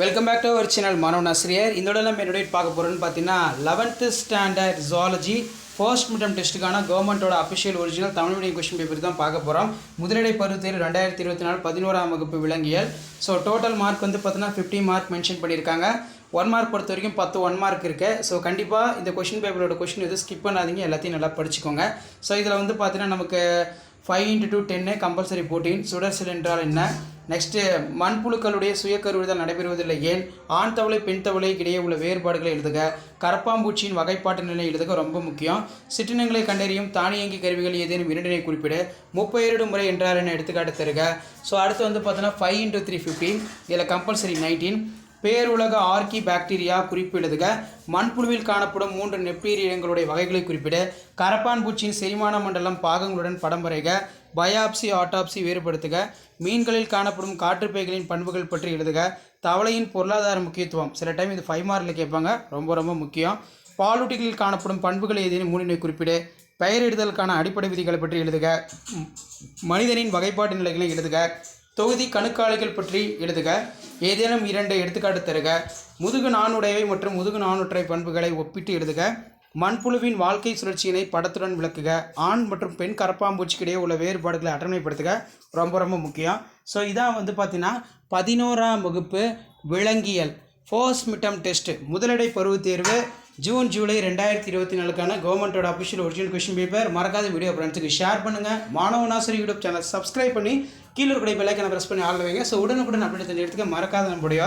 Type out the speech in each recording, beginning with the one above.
Welcome back to our channel மாணவன் ஆசிரியர். இதோட நம்ம என்னோட பார்க்க போகிறோன்னு பார்த்தீங்கன்னா 11th standard zoology first midterm டெஸ்ட்டுக்கான கவர்மெண்ட்டோட official original Tamil medium question paper தான் பார்க்க போகிறோம். முதலிடை பருவத் தேர்வு 2024 11ஆம் வகுப்பு விலங்கியல். ஸோ டோட்டல் மார்க் வந்து பார்த்தீங்கன்னா 50 மார்க் மென்ஷன் பண்ணியிருக்காங்க. 1 மார்க் பொறுத்த வரைக்கும் 10 1 மார்க் இருக்குது. ஸோ கண்டிப்பாக இந்த கொஷின் பேப்பரோட கொஷின் எதுவும் ஸ்கிப் பண்ணாதீங்க, எல்லாத்தையும் நல்லா படிச்சுக்கோங்க. ஸோ இதில் வந்து பார்த்தீங்கன்னா நமக்கு 5 × 2 10 கம்பல்சரி 14. சுடர்செல் என்றால் என்ன, நெக்ஸ்ட்டு மண்புழுக்களுடைய சுயக்கருவுறுதல் நடைபெறுவதில்லை ஏன், ஆண் தவளை பெண் தவளைக்கு இடையே உள்ள வேறுபாடுகளை எழுதுக, கரப்பாம்பூச்சியின் வகைப்பாட்டு நிலை எழுதுக ரொம்ப முக்கியம். சிற்றினங்களை கண்டறியும் தானியங்கி கருவிகள் ஏதேனும் இரண்டினை குறிப்பிடு, முப்பெயரிடு முறை என்றால் என்ன எடுத்துக்காட்டு தருக. ஸோ அடுத்து வந்து பார்த்தோன்னா 5 × 3 15, இதில் கம்பல்சரி 19. பேருலக ஆர்கி பாக்டீரியா குறிப்பு எழுதுக, மண்புழுவில் காணப்படும் 3 நெப்டீரியங்களுடைய வகைகளை குறிப்பிடு, கரப்பான் பூச்சியின் செரிமான மண்டலம் பாகங்களுடன் படம் வரைக, பயாப்சி ஆட்டாப்சி வேறுபடுத்துக, மீன்களில் காணப்படும் காற்றுப்பைகளின் பண்புகள் பற்றி எழுதுக, தவளையின் பொருளாதார முக்கியத்துவம் சில டைம் இது 5 மார்க்கில் கேட்பாங்க, ரொம்ப முக்கியம். பாலூட்டிகளில் காணப்படும் பண்புகளை ஏதேனும் 3 குறிப்பிடு, பெயரிடுதலுக்கான அடிப்படை விதிகளை பற்றி எழுதுக, மனிதனின் வகைப்பாட்டு நிலைகளை எழுதுக, தொகுதி கணுக்காலிகள் பற்றி எழுதுக, ஏதேனும் 2 எடுத்துக்காட்டு தருக, முதுகு நாணுடையவை மற்றும் முதுகு நாணுற்றை பண்புகளை ஒப்பிட்டு எழுதுக, மண்புழுவின் வாழ்க்கை சுழற்சியினை படத்துடன் விளக்குக, ஆண் மற்றும் பெண் கரப்பாம்பூச்சிக்கிடையே உள்ள வேறுபாடுகளை அட்டவணைப்படுத்துக ரொம்ப முக்கியம். ஸோ இதான் வந்து பார்த்தீங்கன்னா 11ஆம் வகுப்பு விலங்கியல் ஃபர்ஸ்ட் மிட்டம் டெஸ்ட் முதலிடை பருவத் தேர்வு ஜூன் ஜூலை 2024க்கான கவர்மெண்ட்டோட அஃபிஷியல் ஒரிஜினல் கொஸ்டின் பேப்பர். மறக்காத வீடியோ ஃப்ரெண்ட்ஸுக்கு ஷேர் பண்ணுங்கள். மாணவன் ஆசிரியர் யூடியூப் சேனல் சப்ஸ்கிரைப் பண்ணி கீழே இருக்கிற பெல்லைக்கான ப்ரெஸ் பண்ணி ஆள் வைங்க. ஸோ உடனுக்குடன் அப்டேட் தெரிஞ்சுக்கிறதுக்கு மறக்காத நம்முடைய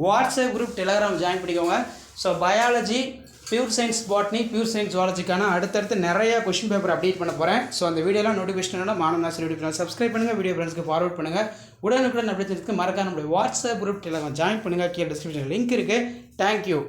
வாட்ஸ்அப் குரூப் டெலகிராம் ஜாயின் பண்ணிக்கோங்க. So biology, pure science botany, pure science ஜுவாலஜிக்கான அடுத்தடுத்து நிறைய கொஸ்டின் பேப்பர் அப்டேட் பண்ண போகிறேன். ஸோ அந்த வீடியோலாம் நோட்டிஃபிகேஷனோட மாணவன் ஆசிரியர் யூடியூப் சேனல் சப்ஸ்கிரைப் பண்ணுங்கள், வீடியோ ஃப்ரெண்ட்ஸ்க்கு ஃபார்வர்ட் பண்ணுங்கள். உடனுக்குடன் அப்டேட் தெரிஞ்சுக்கிறதுக்கு மறக்காத நம்முடைய வாட்ஸ்அப் குரூப் டெலகிராம் ஜாயின் பண்ணுங்கள். கீழே டிஸ்கிரிப்ஷன் லிங்க் இருக்குது. தேங்க்யூ.